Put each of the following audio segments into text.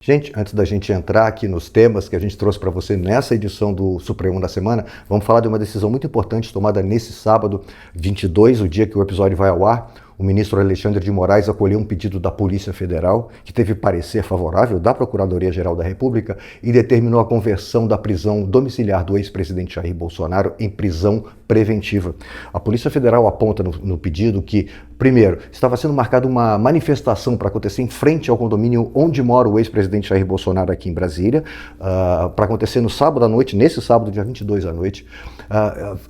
Gente, antes da gente entrar aqui nos temas que a gente trouxe para você nessa edição do Supremo da Semana, vamos falar de uma decisão muito importante tomada nesse sábado 22, o dia que o episódio vai ao ar. O ministro Alexandre de Moraes acolheu um pedido da Polícia Federal, que teve parecer favorável da Procuradoria-Geral da República e determinou a conversão da prisão domiciliar do ex-presidente Jair Bolsonaro em prisão preventiva. A Polícia Federal aponta no pedido que, primeiro, estava sendo marcada uma manifestação para acontecer em frente ao condomínio onde mora o ex-presidente Jair Bolsonaro aqui em Brasília, para acontecer no sábado à noite, nesse sábado, dia 22 à noite.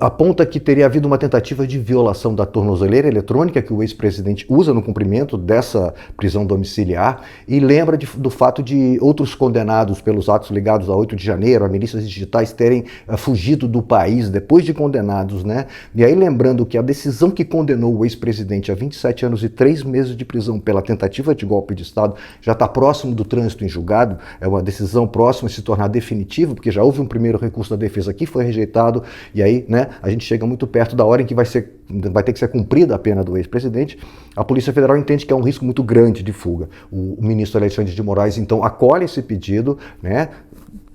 Aponta que teria havido uma tentativa de violação da tornozeleira eletrônica que o ex-presidente usa no cumprimento dessa prisão domiciliar e lembra do fato de outros condenados pelos atos ligados a 8 de janeiro, a milícias digitais, terem fugido do país depois de condenados, né? E aí lembrando que a decisão que condenou o ex-presidente a 27 anos e 3 meses de prisão pela tentativa de golpe de Estado já está próximo do trânsito em julgado, é uma decisão próxima a se tornar definitiva, porque já houve um primeiro recurso da defesa que foi rejeitado, e aí, né, a gente chega muito perto da hora em que vai ter que ser cumprida a pena do ex-presidente. A Polícia Federal entende que é um risco muito grande de fuga. O ministro Alexandre de Moraes, então, acolhe esse pedido, né,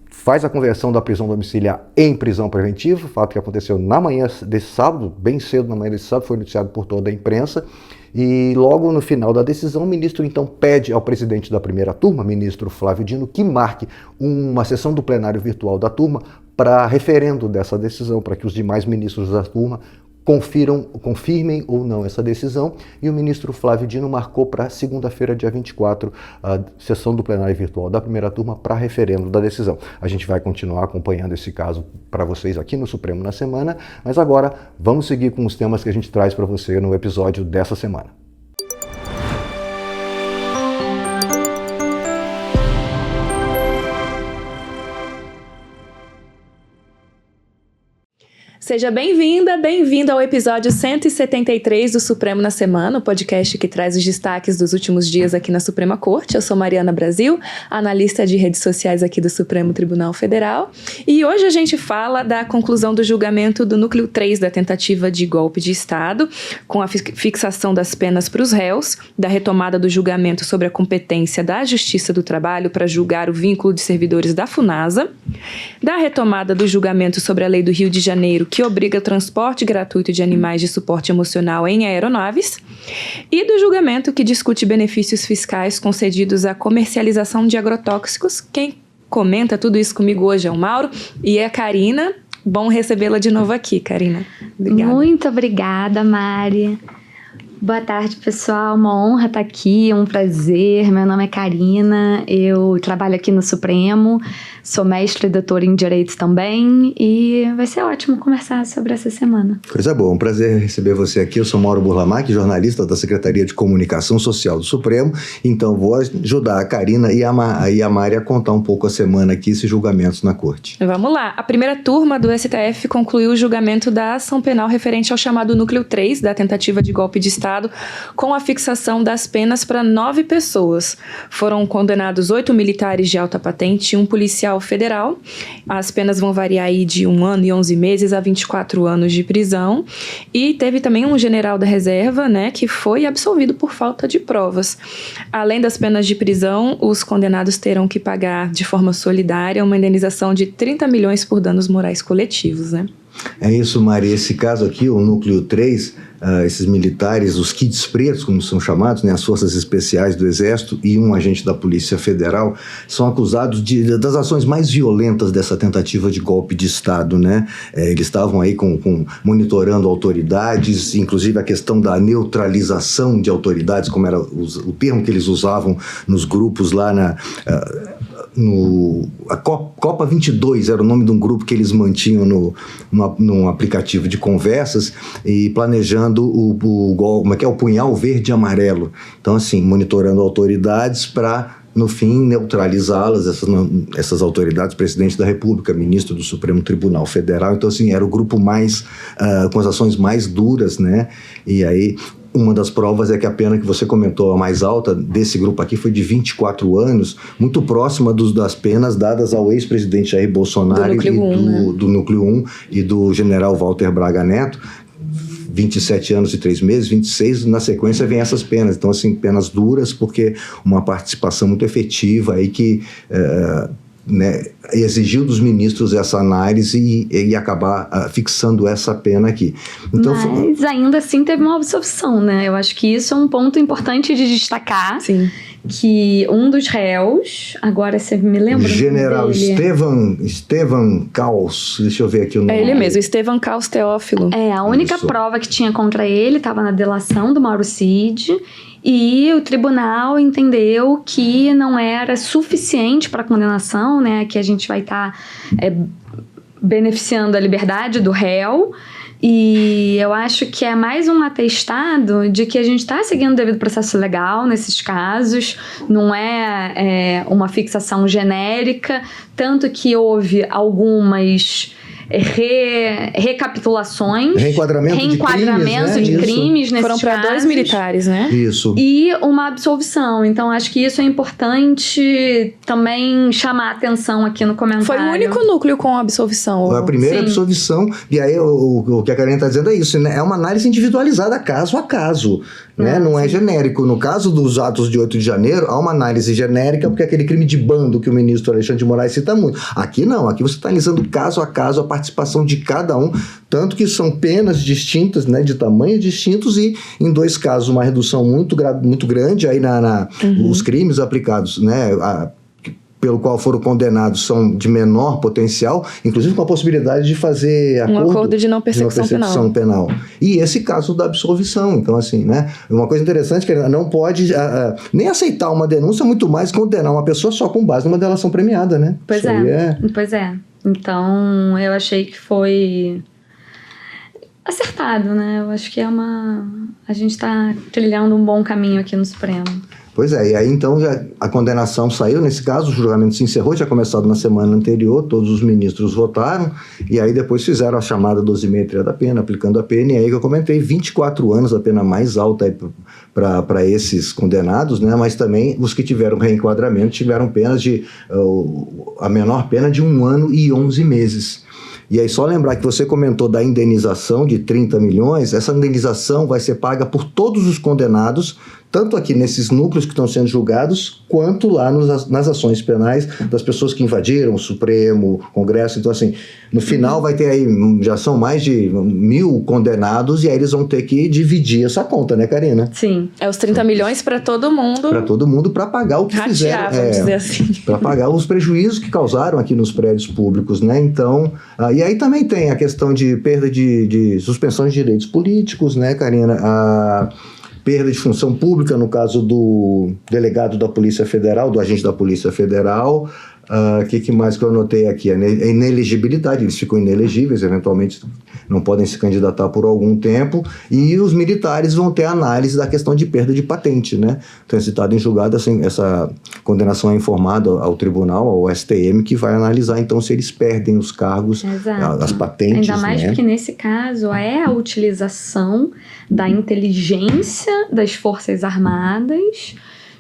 faz a conversão da prisão domiciliar em prisão preventiva, fato que aconteceu na manhã desse sábado, bem cedo na manhã desse sábado, foi noticiado por toda a imprensa. E logo no final da decisão, o ministro então pede ao presidente da primeira turma, ministro Flávio Dino, que marque uma sessão do plenário virtual da turma para referendo dessa decisão, para que os demais ministros da turma confirmem ou não essa decisão, e o ministro Flávio Dino marcou para segunda-feira, dia 24, a sessão do plenário virtual da primeira turma para referendo da decisão. A gente vai continuar acompanhando esse caso para vocês aqui no Supremo na semana, mas agora vamos seguir com os temas que a gente traz para você no episódio dessa semana. Seja bem-vinda, bem-vindo ao episódio 173 do Supremo na Semana, o podcast que traz os destaques dos últimos dias aqui na Suprema Corte. Eu sou Mariana Brasil, analista de redes sociais aqui do Supremo Tribunal Federal, e hoje a gente fala da conclusão do julgamento do núcleo 3 da tentativa de golpe de Estado, com a fixação das penas para os réus, da retomada do julgamento sobre a competência da Justiça do Trabalho para julgar o vínculo de servidores da FUNASA, da retomada do julgamento sobre a Lei do Rio de Janeiro, que obriga o transporte gratuito de animais de suporte emocional em aeronaves, e do julgamento que discute benefícios fiscais concedidos à comercialização de agrotóxicos. Quem comenta tudo isso comigo hoje é o Mauro e a Karina. Bom recebê-la de novo aqui, Karina. Obrigada. Muito obrigada, Mari. Boa tarde, pessoal. Uma honra estar aqui, um prazer. Meu nome é Karina, eu trabalho aqui no Supremo, sou mestre e doutora em Direito também, e vai ser ótimo conversar sobre essa semana. Coisa boa, um prazer receber você aqui. Eu sou Mauro Burlamac, jornalista da Secretaria de Comunicação Social do Supremo, então vou ajudar a Karina e a Mari a contar um pouco a semana aqui, esses julgamentos na Corte. Vamos lá. A primeira turma do STF concluiu o julgamento da ação penal referente ao chamado Núcleo 3 da tentativa de golpe de Estado, com a fixação das penas para 9 pessoas. Foram condenados 8 militares de alta patente e um policial federal. As penas vão variar aí de 1 ano e 11 meses a 24 anos de prisão. E teve também um general da reserva, né, que foi absolvido por falta de provas. Além das penas de prisão, os condenados terão que pagar de forma solidária uma indenização de 30 milhões por danos morais coletivos, né? É isso, Mari. Esse caso aqui, o Núcleo 3, esses militares, os kits pretos, como são chamados, né, as forças especiais do Exército e um agente da Polícia Federal, são acusados das ações mais violentas dessa tentativa de golpe de Estado, né? Eles estavam aí monitorando autoridades, inclusive a questão da neutralização de autoridades, como era o termo que eles usavam nos grupos lá a Copa 22 era o nome de um grupo que eles mantinham num aplicativo de conversas e planejando o punhal verde e amarelo. Então, assim, monitorando autoridades para, no fim, neutralizá-las, essas autoridades, presidente da República, ministro do Supremo Tribunal Federal. Então, assim, era o grupo mais, com as ações mais duras, né? E aí, uma das provas é que a pena que você comentou, a mais alta desse grupo aqui, foi de 24 anos, muito próxima das penas dadas ao ex-presidente Jair Bolsonaro do Núcleo 1 e do general Walter Braga Neto. 27 anos e 3 meses, 26, na sequência vem essas penas. Então, assim, penas duras, porque uma participação muito efetiva aí que exigiu dos ministros essa análise e acabar fixando essa pena aqui. Então, mas ainda assim teve uma absolvição, né? Eu acho que isso é um ponto importante de destacar. Sim. Que um dos réus, agora você me lembra? General Estevan Caus, deixa eu ver aqui o nome. É ele mesmo, Estevan Caus Teófilo. A única prova que tinha contra ele estava na delação do Mauro Cid, e o tribunal entendeu que não era suficiente para a condenação, né? Que a gente vai estar beneficiando a liberdade do réu. E eu acho que é mais um atestado de que a gente está seguindo o devido processo legal nesses casos, não é uma fixação genérica, tanto que houve algumas recapitulações, reenquadramento de crimes nesses foram para 2 militares, né? Isso. E uma absolvição. Então, acho que isso é importante também chamar a atenção aqui no comentário. Foi o único núcleo com absolvição. A primeira Sim. absolvição, e aí o que a Karina está dizendo é isso, né? É uma análise individualizada, caso a caso, né? Não é genérico. No caso dos atos de 8 de janeiro, há uma análise genérica, porque é aquele crime de bando que o ministro Alexandre de Moraes cita muito. Aqui não, aqui você está analisando caso a caso a participação de cada um, tanto que são penas distintas, né, de tamanhos distintos, e em 2 casos uma redução muito grande, aí os crimes aplicados, né, pelo qual foram condenados são de menor potencial, inclusive com a possibilidade de fazer acordo de não persecução penal. E esse caso da absolvição. Então, assim, né, uma coisa interessante que não pode nem aceitar uma denúncia, muito mais condenar uma pessoa só com base numa delação premiada, né? Pois é. Então, eu achei que foi acertado, né? Eu acho que a gente está trilhando um bom caminho aqui no Supremo. Pois é, e aí então a condenação saiu, nesse caso o julgamento se encerrou, tinha começado na semana anterior, todos os ministros votaram, e aí depois fizeram a chamada dosimetria da pena, aplicando a pena, e aí que eu comentei, 24 anos, a pena mais alta para esses condenados, né? Mas também os que tiveram reenquadramento tiveram penas a menor pena de 1 ano e 11 meses. E aí só lembrar que você comentou da indenização de 30 milhões, essa indenização vai ser paga por todos os condenados, tanto aqui nesses núcleos que estão sendo julgados, quanto lá nas ações penais das pessoas que invadiram o Supremo, o Congresso. Então, assim, no final vai ter aí, já são mais de 1.000 condenados, e aí eles vão ter que dividir essa conta, né, Karina? Sim. É os 30 milhões para todo mundo. Para todo mundo, para pagar o que fizeram. Vamos dizer assim. Para pagar os prejuízos que causaram aqui nos prédios públicos, né? Então, e aí também tem a questão de perda de suspensão de direitos políticos, né, Karina? Perda de função pública, no caso do delegado da Polícia Federal, do agente da Polícia Federal. O que mais que eu anotei aqui? A inelegibilidade, eles ficam inelegíveis, eventualmente não podem se candidatar por algum tempo, e os militares vão ter análise da questão de perda de patente, né? Então é citado em julgado, assim, essa condenação é informada ao tribunal, ao STM, que vai analisar então se eles perdem os cargos, as patentes. Ainda mais, né? Porque nesse caso é a utilização da inteligência das Forças Armadas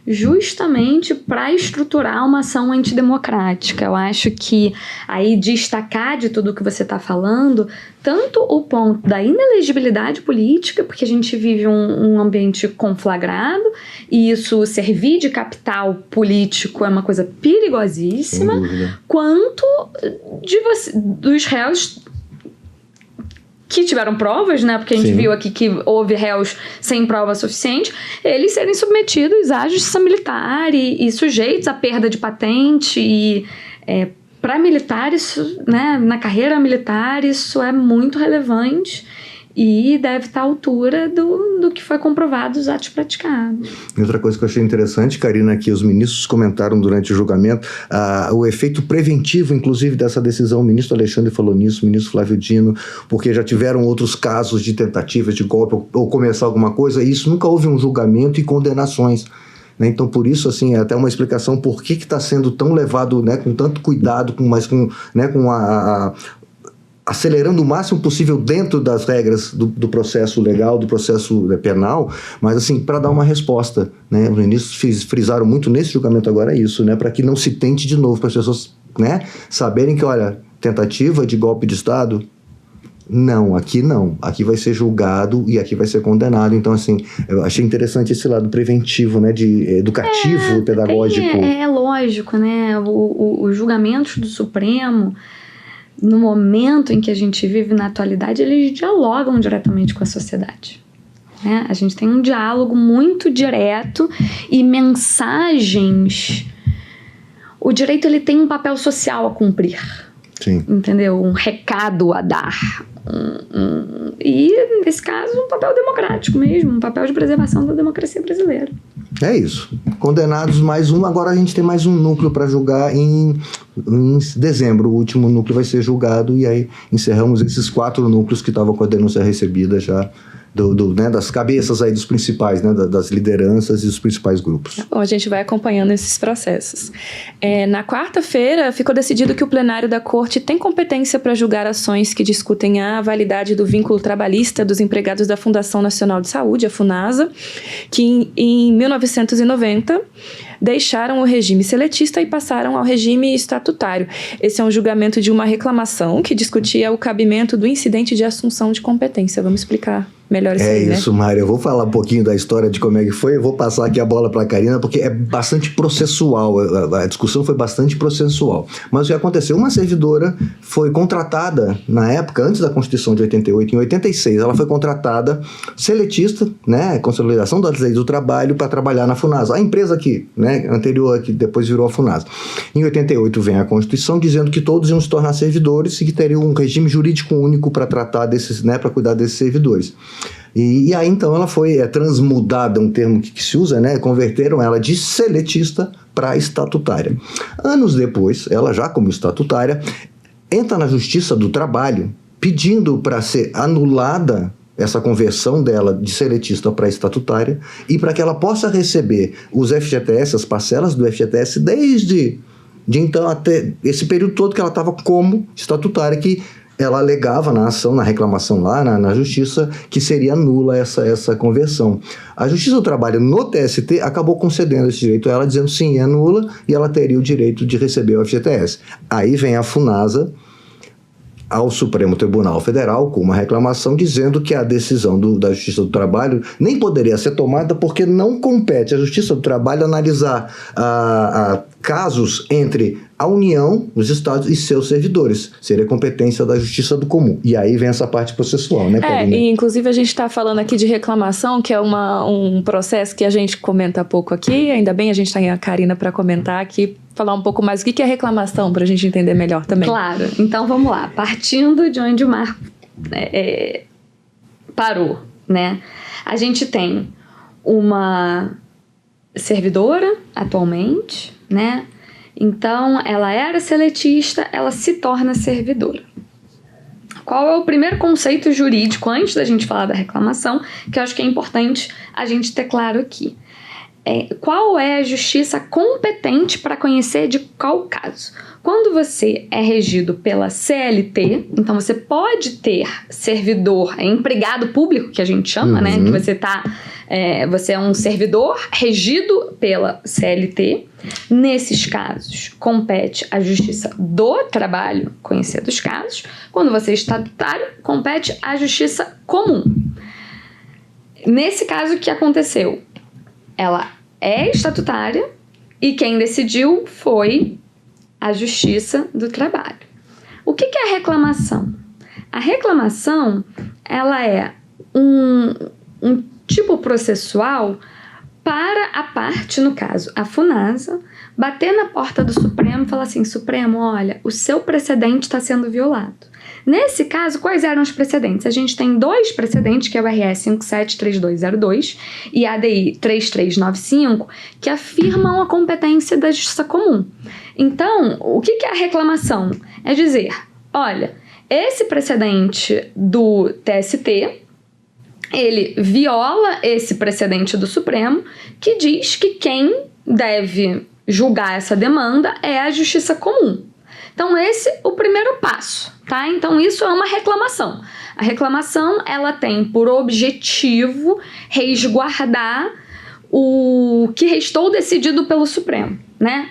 justamente para estruturar uma ação antidemocrática. Eu acho que aí destacar de tudo que você está falando, tanto o ponto da inelegibilidade política, porque a gente vive um ambiente conflagrado, e isso servir de capital político é uma coisa perigosíssima, quanto dos réus que tiveram provas, né? Porque a gente viu aqui que houve réus sem prova suficiente, eles serem submetidos à justiça militar e sujeitos à perda de patente. E para militares, né, na carreira militar, isso é muito relevante e deve estar à altura do que foi comprovado os atos praticados. E outra coisa que eu achei interessante, Karina, que os ministros comentaram durante o julgamento, o efeito preventivo, inclusive, dessa decisão. O ministro Alexandre falou nisso, o ministro Flávio Dino, porque já tiveram outros casos de tentativas de golpe ou começar alguma coisa, e isso nunca houve um julgamento e condenações. Então, por isso, assim, é até uma explicação por que está sendo tão levado, né, com tanto cuidado, acelerando o máximo possível dentro das regras do processo legal, do processo penal, mas assim, para dar uma resposta, né? Os ministros frisaram muito nesse julgamento agora isso, né? Para que não se tente de novo, para as pessoas, né, saberem que, olha, tentativa de golpe de Estado Não, aqui não. Aqui vai ser julgado e aqui vai ser condenado. Então, assim, eu achei interessante esse lado preventivo, né, de educativo, pedagógico. É lógico, né? Os julgamentos do Supremo, no momento em que a gente vive na atualidade, eles dialogam diretamente com a sociedade. Né? A gente tem um diálogo muito direto e mensagens. O direito, ele tem um papel social a cumprir. Sim. Entendeu? Um recado a dar. E, nesse caso, um papel democrático mesmo, um papel de preservação da democracia brasileira. É isso. Condenados mais um, agora a gente tem mais um núcleo para julgar em dezembro. O último núcleo vai ser julgado e aí encerramos esses 4 núcleos que estavam com a denúncia recebida já. Né, das cabeças aí dos principais, né, das lideranças e dos principais grupos. Bom, a gente vai acompanhando esses processos. Na quarta-feira, ficou decidido que o plenário da Corte tem competência para julgar ações que discutem a validade do vínculo trabalhista dos empregados da Fundação Nacional de Saúde, a FUNASA, que em 1990 deixaram o regime seletista e passaram ao regime estatutário. Esse é um julgamento de uma reclamação que discutia o cabimento do incidente de assunção de competência. Vamos explicar melhor isso aí, né? É isso, Mário. Eu vou falar um pouquinho da história de como é que foi. Eu vou passar aqui a bola para a Karina, porque é bastante processual. A discussão foi bastante processual. Mas o que aconteceu? Uma servidora foi contratada, na época, antes da Constituição de 88, em 86, ela foi contratada seletista, né, consolidação das leis do trabalho, para trabalhar na FUNASA. A empresa que, né, anterior, que depois virou a FUNASA. Em 88 vem a Constituição dizendo que todos iam se tornar servidores e que teriam um regime jurídico único para tratar desses, né, para cuidar desses servidores. E aí, então, ela foi transmudada, um termo que se usa, né? Converteram ela de seletista para estatutária. Anos depois, ela já como estatutária, entra na Justiça do Trabalho pedindo para ser anulada essa conversão dela de seletista para estatutária e para que ela possa receber os FGTS, as parcelas do FGTS, desde então até esse período todo que ela estava como estatutária, que ela alegava na ação, na reclamação lá na Justiça, que seria nula essa conversão. A Justiça do Trabalho no TST acabou concedendo esse direito a ela, dizendo sim, é nula, e ela teria o direito de receber o FGTS. Aí vem a FUNASA ao Supremo Tribunal Federal com uma reclamação dizendo que a decisão da Justiça do Trabalho nem poderia ser tomada porque não compete à Justiça do Trabalho analisar casos entre a União, os estados e seus servidores. Seria competência da Justiça do Comum. E aí vem essa parte processual, né, Karina? E inclusive a gente está falando aqui de reclamação, que é um processo que a gente comenta pouco aqui. Ainda bem a gente tem a Karina para comentar aqui, falar um pouco mais o que é reclamação, para a gente entender melhor também. Claro. Então vamos lá. Partindo de onde o Marco parou, né? A gente tem uma servidora atualmente, né? Então, ela era seletista, ela se torna servidora. Qual é o primeiro conceito jurídico, antes da gente falar da reclamação, que eu acho que é importante a gente ter claro aqui? Qual é a justiça competente para conhecer de qual caso? Quando você é regido pela CLT, então você pode ter servidor, empregado público, que a gente chama, né? Que você é um servidor regido pela CLT. Nesses casos, compete à Justiça do Trabalho conhecer dos casos. Quando você é estatutário, compete à Justiça Comum. Nesse caso, o que aconteceu? Ela é estatutária e quem decidiu foi a Justiça do Trabalho. O que é a reclamação? A reclamação, ela é um tipo processual para a parte, no caso, a FUNASA, bater na porta do Supremo e falar assim: Supremo, olha, o seu precedente está sendo violado. Nesse caso, quais eram os precedentes? A gente tem 2 precedentes, que é o RS 573202 e a ADI 3395, que afirmam a competência da Justiça Comum. Então, o que é a reclamação? É dizer, olha, esse precedente do TST, ele viola esse precedente do Supremo, que diz que quem deve julgar essa demanda é a Justiça Comum. Então, esse é o primeiro passo, tá? Então, isso é uma reclamação. A reclamação, ela tem por objetivo resguardar o que restou decidido pelo Supremo, né?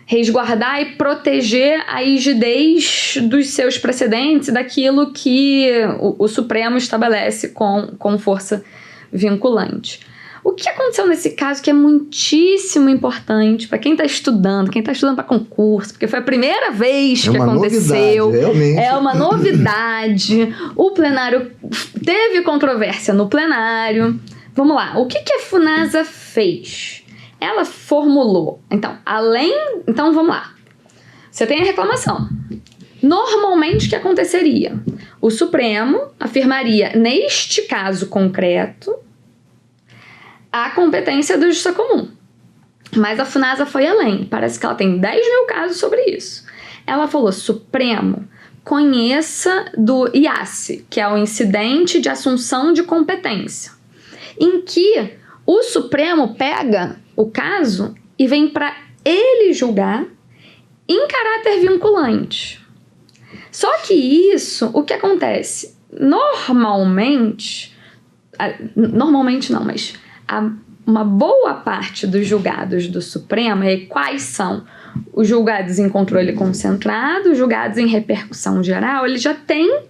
resguardar e proteger a rigidez dos seus precedentes, daquilo que o Supremo estabelece com força vinculante. O que aconteceu nesse caso que é muitíssimo importante para quem está estudando para concurso, porque foi a primeira vez que aconteceu. Novidade, realmente. É uma novidade. O plenário teve controvérsia no plenário. Vamos lá. O que a Funasa fez? Ela formulou. Então, vamos lá. Você tem a reclamação. Normalmente, o que aconteceria? O Supremo afirmaria, neste caso concreto, a competência da Justiça Comum. Mas a Funasa foi além. Parece que ela tem 10 mil casos sobre isso. Ela falou, Supremo, conheça do IACE, que é o Incidente de Assunção de Competência, em que o Supremo pega o caso e vem para ele julgar em caráter vinculante. Só que isso, o que acontece? Normalmente não, mas uma boa parte dos julgados do Supremo, quais são os julgados em controle concentrado, os julgados em repercussão geral, ele já tem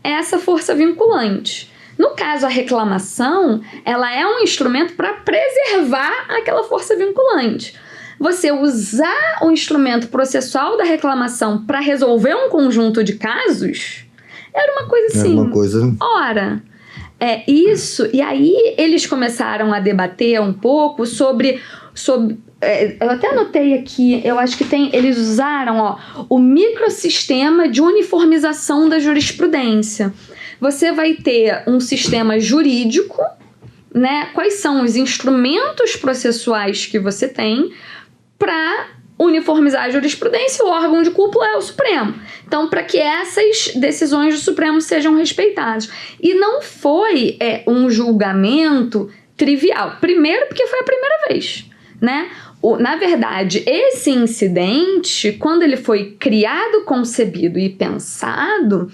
essa força vinculante. No caso, a reclamação, ela é um instrumento para preservar aquela força vinculante. Você usar o instrumento processual da reclamação para resolver um conjunto de casos, era uma coisa assim. Era uma coisa... Ora, isso. E aí eles começaram a debater um pouco sobre eu até anotei aqui, eu acho que eles usaram o microsistema de uniformização da jurisprudência. Você vai ter um sistema jurídico, né? Quais são os instrumentos processuais que você tem para uniformizar a jurisprudência? O órgão de cúpula é o Supremo. Então, para que essas decisões do Supremo sejam respeitadas. E não foi um julgamento trivial. Primeiro, porque foi a primeira vez, né? Na verdade, esse incidente, quando ele foi criado, concebido e pensado,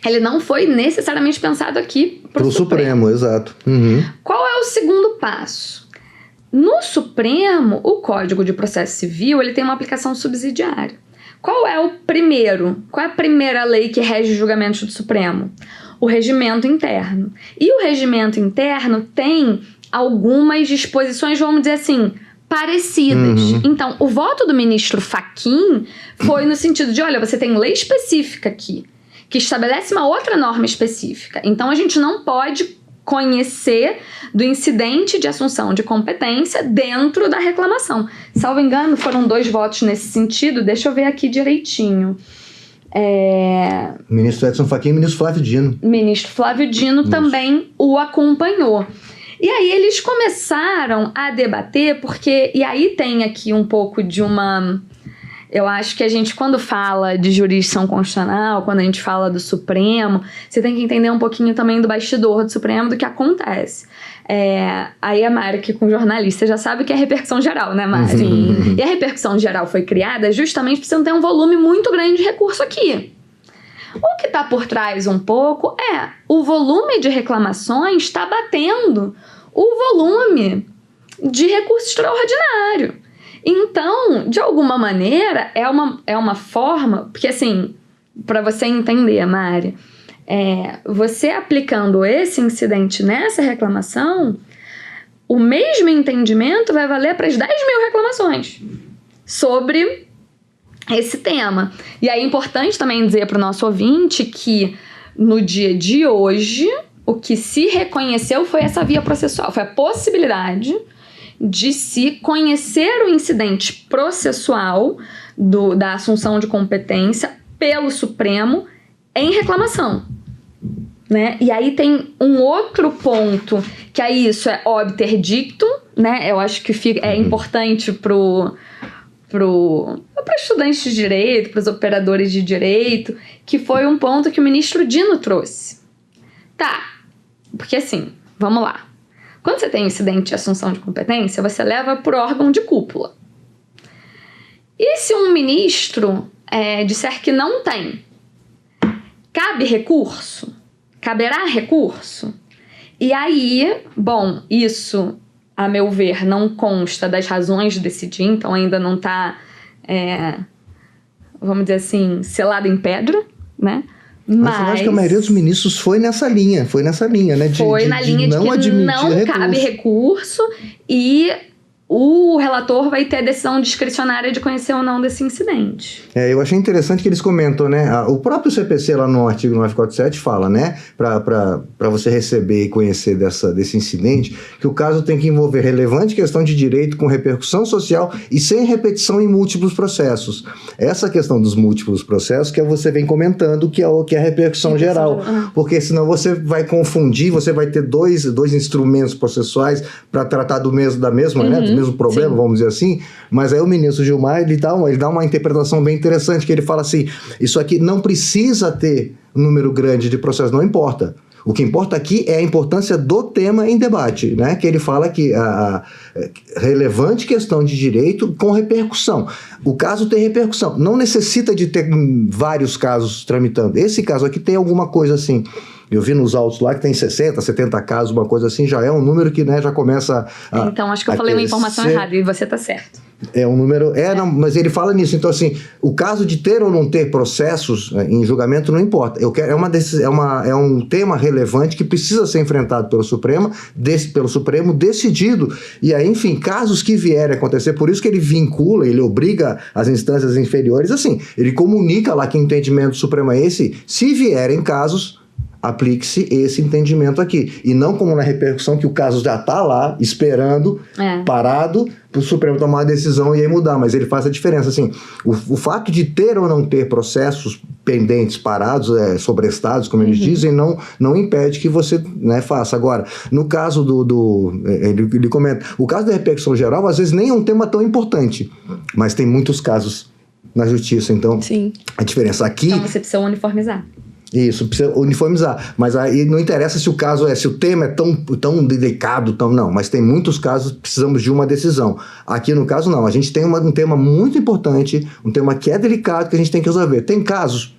ele não foi necessariamente pensado aqui para o Supremo, exato. Uhum. Qual é o segundo passo? No Supremo, o Código de Processo Civil ele tem uma aplicação subsidiária. Qual é o primeiro? Qual é a primeira lei que rege os julgamentos do Supremo? O regimento interno. E o regimento interno tem algumas disposições, vamos dizer assim, parecidas. Uhum. Então, o voto do ministro Fachin foi no sentido de, olha, você tem lei específica aqui, que estabelece uma outra norma específica. Então, a gente não pode conhecer do incidente de assunção de competência dentro da reclamação. Salvo engano, foram 2 votos nesse sentido. Deixa eu ver aqui direitinho. Ministro Edson Fachin e ministro Flávio Dino. Ministro Flávio Dino também o acompanhou. E aí eles começaram a debater, e aí tem aqui um pouco de uma... Eu acho que a gente, quando fala de jurisdição constitucional, quando a gente fala do Supremo, você tem que entender um pouquinho também do bastidor do Supremo, do que acontece. Aí a Mari, que com jornalista, já sabe que é repercussão geral, né, Mari? Sim. E a repercussão geral foi criada justamente para você não ter um volume muito grande de recurso aqui. O que está por trás um pouco o volume de reclamações está batendo o volume de recurso extraordinário. Então, de alguma maneira, é uma forma... Porque, assim, para você entender, Mari, você aplicando esse incidente nessa reclamação, o mesmo entendimento vai valer para as 10 mil reclamações sobre esse tema. E aí é importante também dizer para o nosso ouvinte que, no dia de hoje, o que se reconheceu foi essa via processual, foi a possibilidade de se conhecer o incidente processual da assunção de competência pelo Supremo em reclamação, né? E aí tem um outro ponto, que aí isso é obter dictum, né? Eu acho que é importante para estudantes de direito, para os operadores de direito, que foi um ponto que o ministro Dino trouxe. Tá, porque assim, vamos lá. Quando você tem incidente de assunção de competência, você leva para o órgão de cúpula. E se um ministro disser que não tem, cabe recurso? Caberá recurso? E aí, bom, isso, a meu ver, não consta das razões de decidir, então ainda não está vamos dizer assim, selado em pedra, né? Mas eu acho que a maioria dos ministros foi nessa linha, né? Foi na linha de que não cabe recurso e o relator vai ter a decisão discricionária de conhecer ou não desse incidente. Eu achei interessante que eles comentam, né? O próprio CPC lá no artigo 947 fala, né? Para você receber e conhecer desse incidente, que o caso tem que envolver relevante questão de direito com repercussão social e sem repetição em múltiplos processos. Essa questão dos múltiplos processos que você vem comentando, que é a repercussão geral. Porque senão você vai confundir, você vai ter dois instrumentos processuais para tratar da mesma, né? Do mesmo problema, sim, vamos dizer assim, mas aí o ministro Gilmar, ele dá uma interpretação bem interessante, que ele fala assim, isso aqui não precisa ter um número grande de processos, não importa. O que importa aqui é a importância do tema em debate, né? Que ele fala que a relevante questão de direito com repercussão. O caso tem repercussão, não necessita de ter vários casos tramitando. Esse caso aqui tem alguma coisa assim. Eu vi nos autos lá que tem 60, 70 casos, uma coisa assim, já é um número que, né, já começa a... Então, acho que eu falei uma informação errada e você tá certo. É um número... Não, mas ele fala nisso. Então, assim, o caso de ter ou não ter processos em julgamento não importa. É um tema relevante que precisa ser enfrentado pelo Supremo decidido. E aí, enfim, casos que vierem a acontecer, por isso que ele vincula, ele obriga as instâncias inferiores, assim, ele comunica lá que o entendimento do Supremo é esse, se vierem casos... aplique-se esse entendimento aqui. E não como na repercussão que o caso já está lá, esperando, parado, para o Supremo tomar uma decisão e aí mudar. Mas ele faz a diferença. Assim, o fato de ter ou não ter processos pendentes, parados, sobrestados, como eles dizem, não impede que você, né, faça. Agora, no caso ele comenta, o caso da repercussão geral, às vezes nem é um tema tão importante, mas tem muitos casos na justiça. Então, sim, a diferença aqui... Então você precisa uniformizar. Isso, precisa uniformizar. Mas aí não interessa se o tema é tão delicado, não. Mas tem muitos casos que precisamos de uma decisão. Aqui, no caso, não. A gente tem um tema muito importante, um tema que é delicado, que a gente tem que resolver. Tem casos?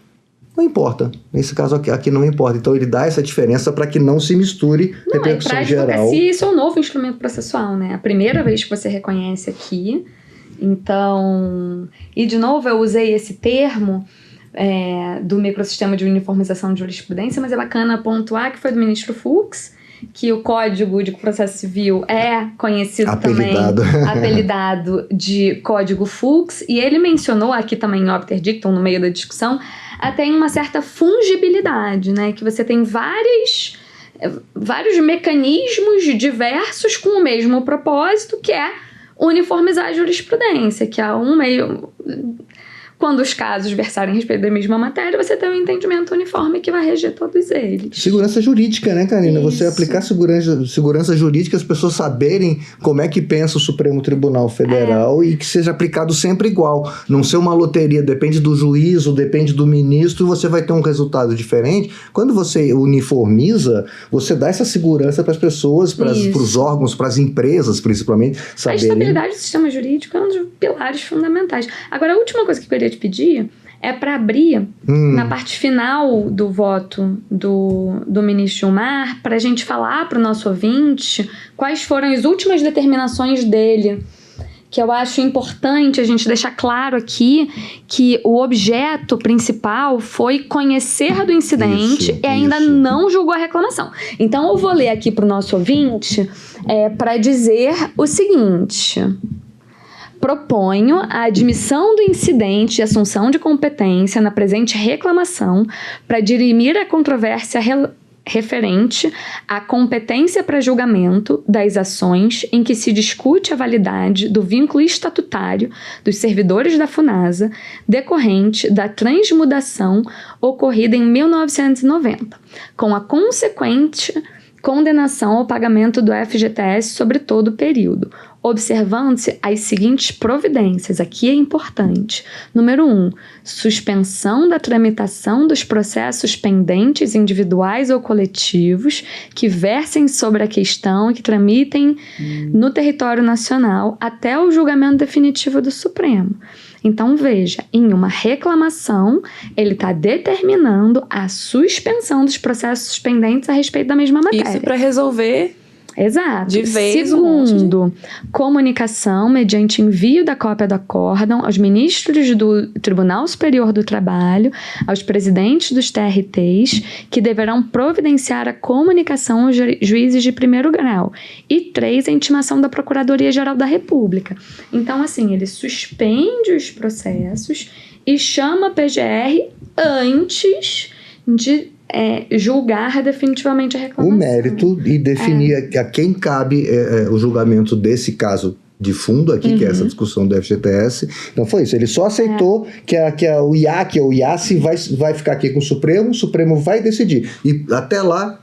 Não importa. Nesse caso aqui não importa. Então, ele dá essa diferença para que não se misture repercussão geral. Se isso é um novo instrumento processual, né? A primeira vez que você reconhece aqui. Então... E, de novo, eu usei esse termo... do microsistema de uniformização de jurisprudência, mas é bacana pontuar que foi do ministro Fux, que o Código de Processo Civil é conhecido apelidado de Código Fux, e ele mencionou aqui também em Obter Dictum, no meio da discussão, até uma certa fungibilidade, né? Que você tem vários mecanismos diversos com o mesmo propósito, que é uniformizar a jurisprudência, que é um meio... Quando os casos versarem a respeito da mesma matéria, você tem um entendimento uniforme que vai reger todos eles. Segurança jurídica, né, Karina? Isso. Você aplicar segurança jurídica, as pessoas saberem como é que pensa o Supremo Tribunal Federal e que seja aplicado sempre igual. Não ser uma loteria, depende do juízo, depende do ministro, você vai ter um resultado diferente. Quando você uniformiza, você dá essa segurança para as pessoas, para os órgãos, para as empresas, principalmente, saberem. A estabilidade do sistema jurídico é um dos pilares fundamentais. Agora, a última coisa que eu queria te pedir é para abrir na parte final do voto do ministro Gilmar, para a gente falar para o nosso ouvinte quais foram as últimas determinações dele, que eu acho importante a gente deixar claro aqui que o objeto principal foi conhecer do incidente e ainda não julgou a reclamação. Então eu vou ler aqui para o nosso ouvinte para dizer o seguinte... Proponho a admissão do incidente de assunção de competência na presente reclamação para dirimir a controvérsia referente à competência para julgamento das ações em que se discute a validade do vínculo estatutário dos servidores da FUNASA decorrente da transmudação ocorrida em 1990, com a consequente condenação ao pagamento do FGTS sobre todo o período, observando-se as seguintes providências. Aqui é importante. Número 1, suspensão da tramitação dos processos pendentes individuais ou coletivos que versem sobre a questão e que tramitem no território nacional até o julgamento definitivo do Supremo. Então, veja, em uma reclamação, ele está determinando a suspensão dos processos pendentes a respeito da mesma matéria. Isso para resolver Exato. De vez, Segundo, comunicação mediante envio da cópia do acórdão aos ministros do Tribunal Superior do Trabalho, aos presidentes dos TRTs, que deverão providenciar a comunicação aos juízes de primeiro grau. E 3, a intimação da Procuradoria-Geral da República. Então, assim, ele suspende os processos e chama a PGR antes de julgar definitivamente a reclamação. O mérito e definir a quem cabe o julgamento desse caso de fundo aqui, que é essa discussão do FGTS. Então foi isso, ele só aceitou que o IAC ou o IAC vai ficar aqui com o Supremo vai decidir. E até lá,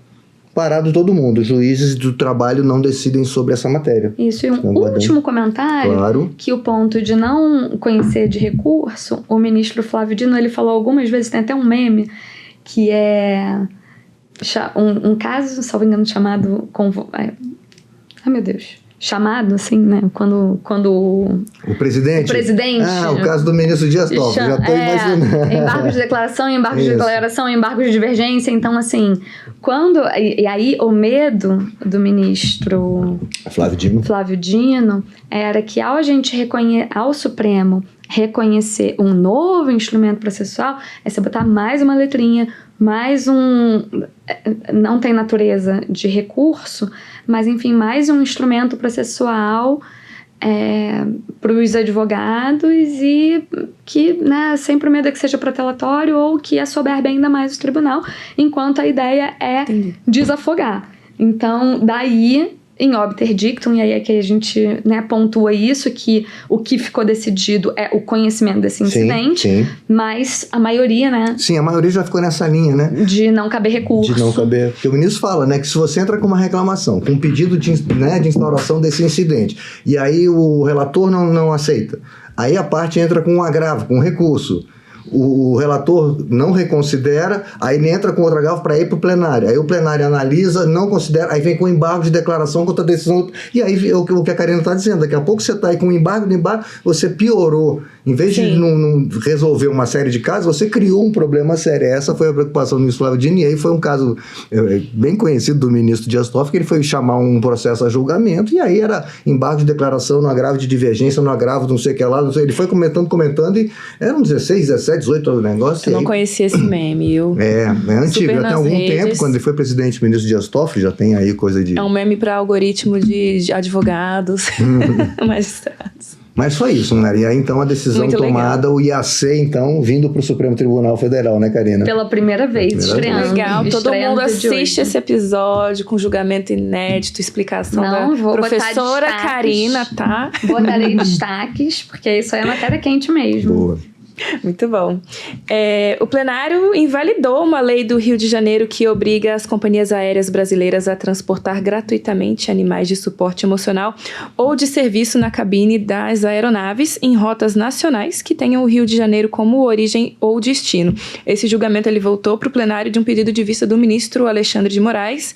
parado todo mundo. Os juízes do trabalho não decidem sobre essa matéria. Isso, e último comentário, claro, que o ponto de não conhecer de recurso, o ministro Flávio Dino, ele falou algumas vezes, tem até um meme, que é um caso, salvo engano, chamado... meu Deus... chamado, assim, né? Quando o presidente? O caso do ministro Dias Toffoli, já estou imaginando. Embargo de declaração, embargo de declaração, embargo de divergência. Então, assim, e aí o medo do ministro Flávio Dino era que ao Supremo reconhecer um novo instrumento processual, é você botar mais uma letrinha, não tem natureza de recurso, mas enfim, mais um instrumento processual para os advogados e que, né, sempre o medo é que seja protelatório ou que assoberbe ainda mais o tribunal, enquanto a ideia é desafogar. Então, daí... em obter dictum, e aí é que a gente, né, pontua isso, que o que ficou decidido é o conhecimento desse incidente, sim. Mas a maioria, né? Sim, a maioria já ficou nessa linha, né? De não caber recurso. Porque o ministro fala, né, que se você entra com uma reclamação, com um pedido de instauração desse incidente, e aí o relator não aceita, aí a parte entra com um agravo, com um recurso. O relator não reconsidera, aí ele entra com outro agravo para ir para o plenário. Aí o plenário analisa, não considera, aí vem com embargo de declaração contra a decisão. E aí é o que a Karina está dizendo. Daqui a pouco você está aí com um embargo, você piorou. Em vez de não resolver uma série de casos, você criou um problema sério. Essa foi a preocupação do ministro Flávio Dino, e aí foi um caso bem conhecido do ministro Dias Toffoli, que ele foi chamar um processo a julgamento, e aí era embargo de declaração no agravo de divergência, no agravo de não sei o que lá, não sei, ele foi comentando, e eram 16, 17, 18 negócios. Eu não conhecia esse meme, é antigo, já tem algum tempo, quando ele foi presidente, o ministro Dias Toffoli, já tem aí coisa de... É um meme para algoritmo de advogados, magistrados. Mas foi isso, né? E aí, então, a decisão muito tomada, legal. O IAC, então, vindo para o Supremo Tribunal Federal, né, Karina? Pela primeira vez, estreando. Legal, todo mundo assiste esse episódio com julgamento inédito, explicação da professora Karina, tá? Botarei destaques, porque isso aí é matéria quente mesmo. Boa. Muito bom. O plenário invalidou uma lei do Rio de Janeiro que obriga as companhias aéreas brasileiras a transportar gratuitamente animais de suporte emocional ou de serviço na cabine das aeronaves em rotas nacionais que tenham o Rio de Janeiro como origem ou destino. Esse julgamento ele voltou para o plenário de um pedido de vista do ministro Alexandre de Moraes.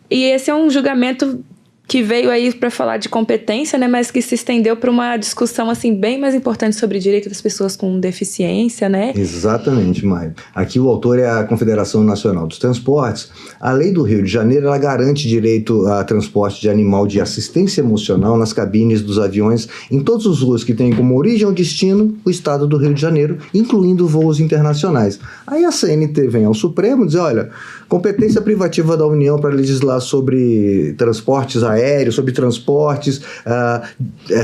E esse é um julgamento que veio aí para falar de competência, né, mas que se estendeu para uma discussão assim, bem mais importante sobre o direito das pessoas com deficiência, né? Exatamente, Maio. Aqui o autor é a Confederação Nacional dos Transportes. A lei do Rio de Janeiro, ela garante direito a transporte de animal de assistência emocional nas cabines dos aviões em todos os voos que têm como origem ou destino o estado do Rio de Janeiro, incluindo voos internacionais. Aí a CNT vem ao Supremo e diz, olha, competência privativa da União para legislar sobre transportes aéreos, sobre transportes,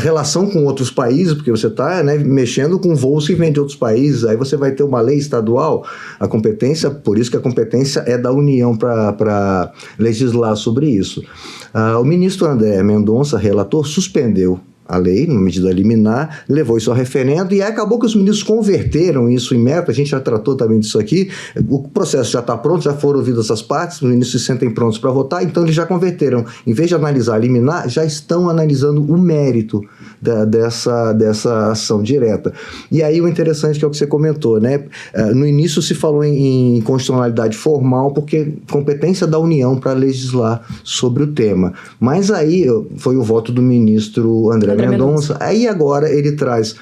relação com outros países, porque você está, né, mexendo com voos que vêm de outros países, aí você vai ter uma lei estadual, a competência, por isso que a competência é da União para legislar sobre isso. O ministro André Mendonça, relator, suspendeu a lei, numa medida liminar, levou isso ao referendo e aí acabou que os ministros converteram isso em meta, a gente já tratou também disso aqui, o processo já está pronto, já foram ouvidas as partes, os ministros se sentem prontos para votar, então eles já converteram, em vez de analisar a liminar, já estão analisando o mérito dessa ação direta. E aí o interessante que é o que você comentou, né? No início se falou em constitucionalidade formal, porque competência da União para legislar sobre o tema, mas aí foi o voto do ministro André André Mendonça. Aí agora ele traz,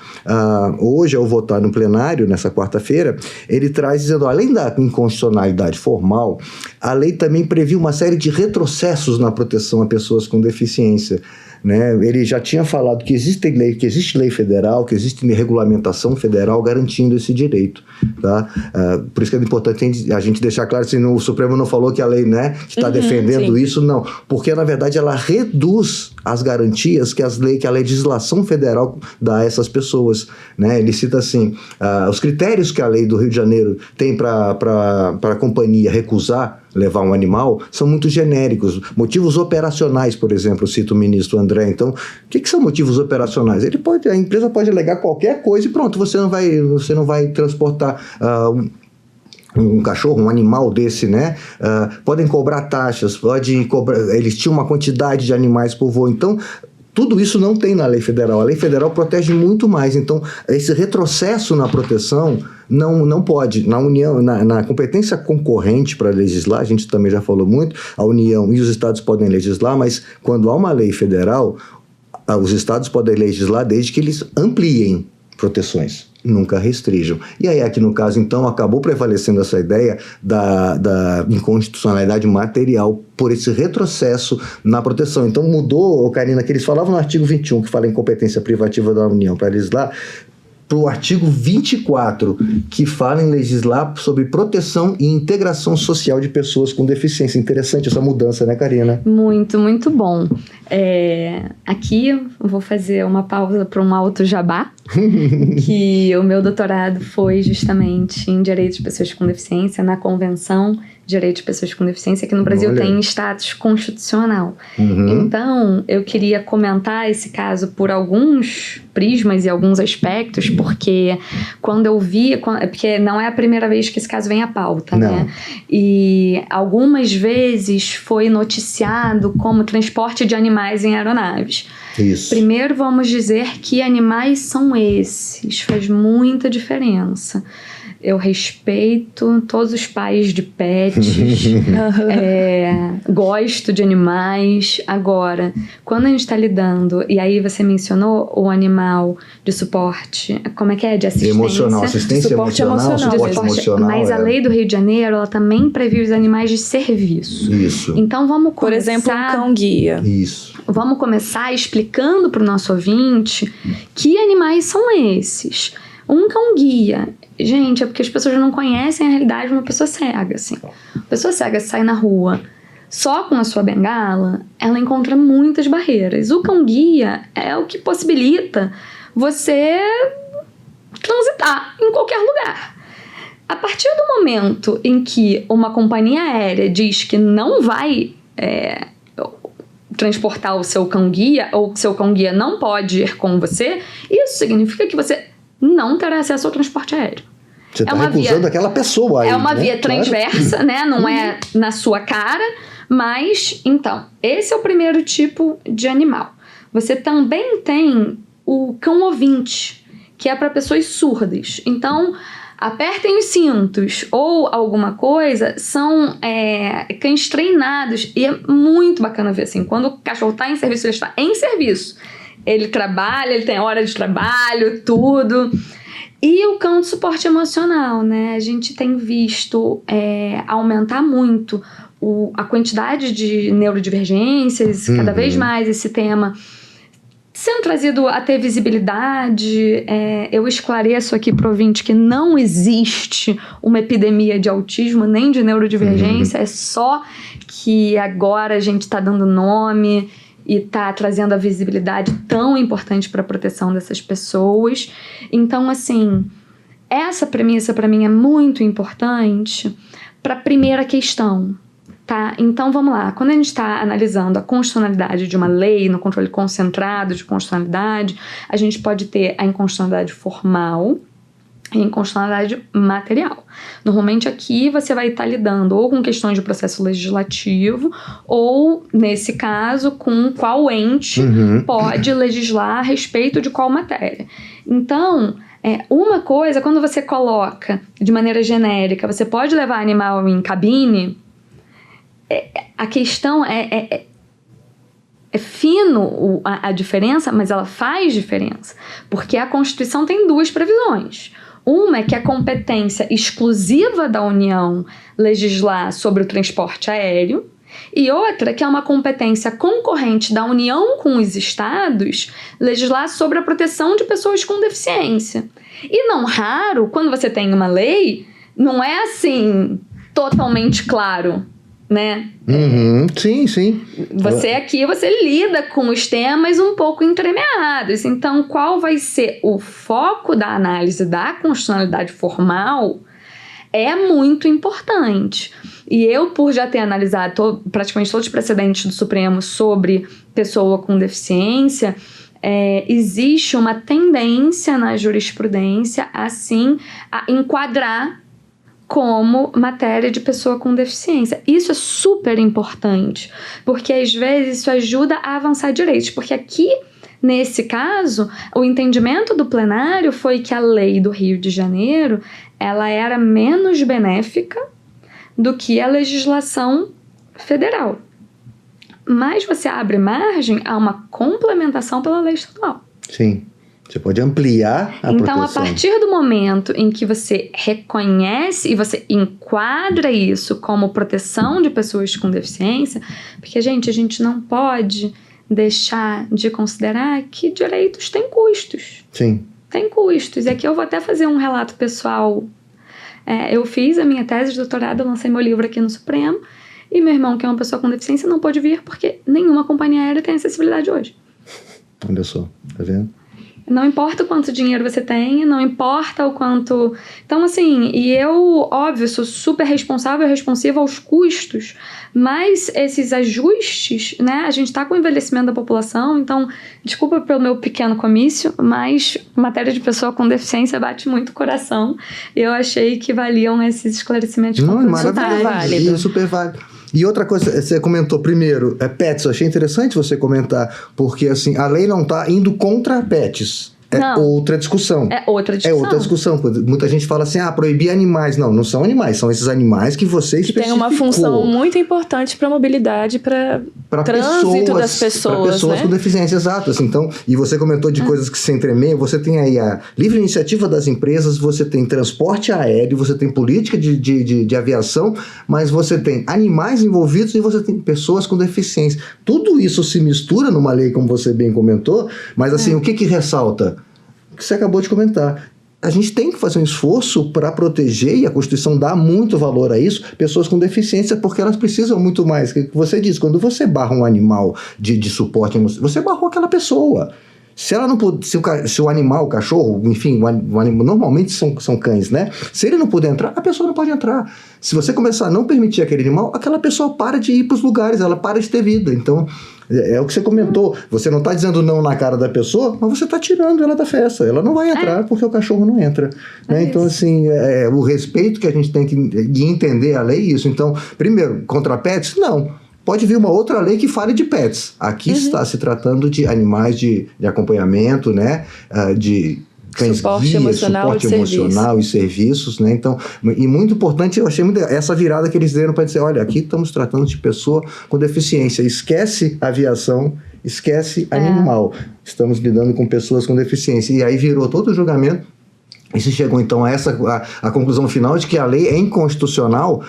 hoje ao votar no plenário, nessa quarta-feira, ele traz dizendo, além da inconstitucionalidade formal, a lei também previu uma série de retrocessos na proteção a pessoas com deficiência. Né? Ele já tinha falado que existe lei federal, que existe regulamentação federal garantindo esse direito. Tá? Por isso que é importante a gente deixar claro, assim, o Supremo não falou que a lei, né, está defendendo isso, não. Porque, na verdade, ela reduz as garantias que a legislação federal dá a essas pessoas. Né? Ele cita assim, os critérios que a lei do Rio de Janeiro tem para a companhia recusar levar um animal são muito genéricos. Motivos operacionais, por exemplo, cita o ministro André. Então, o que são motivos operacionais? A empresa pode alegar qualquer coisa e pronto, você não vai transportar um cachorro, um animal desse, né? Podem cobrar taxas, eles tinham uma quantidade de animais por voo. Então, tudo isso não tem na lei federal. A lei federal protege muito mais. Então, esse retrocesso na proteção não pode. Na União, na competência concorrente para legislar, a gente também já falou muito, a União e os estados podem legislar, mas quando há uma lei federal, os estados podem legislar desde que eles ampliem proteções, nunca restringam. E aí aqui no caso, então, acabou prevalecendo essa ideia da inconstitucionalidade material por esse retrocesso na proteção. Então mudou, Karina, que eles falavam no artigo 21, que fala em competência privativa da União para legislar, para o artigo 24, que fala em legislar sobre proteção e integração social de pessoas com deficiência. Interessante essa mudança, né, Karina? Muito, muito bom. Aqui eu vou fazer uma pausa para um alto jabá, que o meu doutorado foi justamente em Direitos de Pessoas com Deficiência, na Convenção de Direitos de Pessoas com Deficiência, que no Brasil tem status constitucional. Então, eu queria comentar esse caso por alguns prismas e alguns aspectos, porque quando eu vi... Porque não é a primeira vez que esse caso vem à pauta, né? E algumas vezes foi noticiado como transporte de animais em aeronaves. Isso. Primeiro, vamos dizer que animais são esses. Faz muita diferença. Eu respeito todos os pais de pets, gosto de animais. Agora, quando a gente está lidando, e aí você mencionou o animal de suporte, como é que é? De assistência? Emocional, assistência suporte emocional, emocional. suporte emocional. Mas a lei do Rio de Janeiro, ela também previu os animais de serviço. Isso. Então vamos começar... Por exemplo, um cão-guia. Isso. Vamos começar explicando para o nosso ouvinte que animais são esses. Um cão-guia... Gente, é porque as pessoas não conhecem a realidade de uma pessoa cega, assim. Uma pessoa cega sai na rua só com a sua bengala, ela encontra muitas barreiras. O cão-guia é o que possibilita você transitar em qualquer lugar. A partir do momento em que uma companhia aérea diz que não vai transportar o seu cão-guia, ou que seu cão-guia não pode ir com você, isso significa que você não terá acesso ao transporte aéreo. Você está recusando aquela pessoa aí, é uma né? via transversa, né? Não é na sua cara, mas, então, esse é o primeiro tipo de animal. Você também tem o cão ouvinte, que é para pessoas surdas. Então, apertem os cintos ou alguma coisa, são cães treinados. E é muito bacana ver assim, quando o cachorro está em serviço, ele está em serviço. Ele trabalha, ele tem hora de trabalho, tudo. E o cão de suporte emocional, né? A gente tem visto aumentar muito a quantidade de neurodivergências, cada vez mais esse tema sendo trazido a ter visibilidade. Eu esclareço aqui para o ouvinte que não existe uma epidemia de autismo nem de neurodivergência, é só que agora a gente está dando nome e está trazendo a visibilidade tão importante para a proteção dessas pessoas. Então, assim, essa premissa para mim é muito importante para a primeira questão, tá? Então, vamos lá. Quando a gente está analisando a constitucionalidade de uma lei, no controle concentrado de constitucionalidade, a gente pode ter a inconstitucionalidade formal e a inconstitucionalidade material. Normalmente aqui você vai estar lidando ou com questões de processo legislativo ou, nesse caso, com qual ente pode legislar a respeito de qual matéria. Então, uma coisa, quando você coloca de maneira genérica, você pode levar animal em cabine, a questão é fino a diferença, mas ela faz diferença. Porque a Constituição tem 2 previsões. Uma é que a competência exclusiva da União legislar sobre o transporte aéreo, e outra que é uma competência concorrente da União com os estados legislar sobre a proteção de pessoas com deficiência. E não raro, quando você tem uma lei, não é assim totalmente claro, né? Sim, sim. Você lida com os temas um pouco entremeados. Então, qual vai ser o foco da análise da constitucionalidade formal é muito importante. E eu, por já ter analisado praticamente todos os precedentes do Supremo sobre pessoa com deficiência, existe uma tendência na jurisprudência, assim, a enquadrar como matéria de pessoa com deficiência. Isso é super importante, porque às vezes isso ajuda a avançar direitos, porque aqui, nesse caso, o entendimento do plenário foi que a lei do Rio de Janeiro, ela era menos benéfica do que a legislação federal. Mas você abre margem a uma complementação pela lei estadual. Sim. Você pode ampliar a Então, proteção. a partir do momento em que você reconhece e você enquadra isso como proteção de pessoas com deficiência, porque, a gente não pode deixar de considerar que direitos têm custos. Sim. Tem custos. E aqui eu vou até fazer um relato pessoal. Eu fiz a minha tese de doutorado, eu lancei meu livro aqui no Supremo, e meu irmão, que é uma pessoa com deficiência, não pôde vir porque nenhuma companhia aérea tem acessibilidade hoje. Olha só, tá vendo? Não importa o quanto dinheiro você tem, não importa o quanto... Então, assim, e eu, óbvio, sou super responsável e responsiva aos custos, mas esses ajustes, né? A gente tá com o envelhecimento da população, então, desculpa pelo meu pequeno comício, mas matéria de pessoa com deficiência bate muito o coração. Eu achei que valiam esses esclarecimentos. Não, é maravilhoso. válido. Super válido. E outra coisa, você comentou primeiro, pets, eu achei interessante você comentar, porque assim, a lei não está indo contra pets. Outra discussão. É outra discussão. Muita gente fala assim, proibir animais. Não são animais, são esses animais que você especificou. Tem uma função muito importante para a mobilidade, para trânsito das pessoas. Para pessoas, né? Com deficiência, exato. Assim, então, e você comentou de coisas que se entremeiam, você tem aí a livre iniciativa das empresas, você tem transporte aéreo, você tem política de aviação, mas você tem animais envolvidos e você tem pessoas com deficiência. Tudo isso se mistura numa lei, como você bem comentou, mas assim, o que ressalta? Que você acabou de comentar. A gente tem que fazer um esforço para proteger, e a Constituição dá muito valor a isso, pessoas com deficiência, porque elas precisam muito mais. Que você diz, quando você barra um animal de suporte, você barrou aquela pessoa. Se ela não puder, se o animal, o cachorro, enfim, o animal, normalmente são cães, né? Se ele não puder entrar, a pessoa não pode entrar. Se você começar a não permitir aquele animal, aquela pessoa para de ir para os lugares, ela para de ter vida. Então, é o que você comentou. Você não está dizendo não na cara da pessoa, mas você está tirando ela da festa. Ela não vai entrar porque o cachorro não entra. Né? Então, assim, o respeito que a gente tem que entender a lei é isso. Então, primeiro, contra pets, não. Pode vir uma outra lei que fale de pets. Aqui está se tratando de animais de acompanhamento, né? De cães suporte guia, emocional, suporte emocional e serviços, né? Então, e muito importante, eu achei essa virada que eles deram para dizer, olha, aqui estamos tratando de pessoa com deficiência. Esquece aviação, esquece animal. Estamos lidando com pessoas com deficiência. E aí virou todo o julgamento. E se chegou então a conclusão final de que a lei é inconstitucional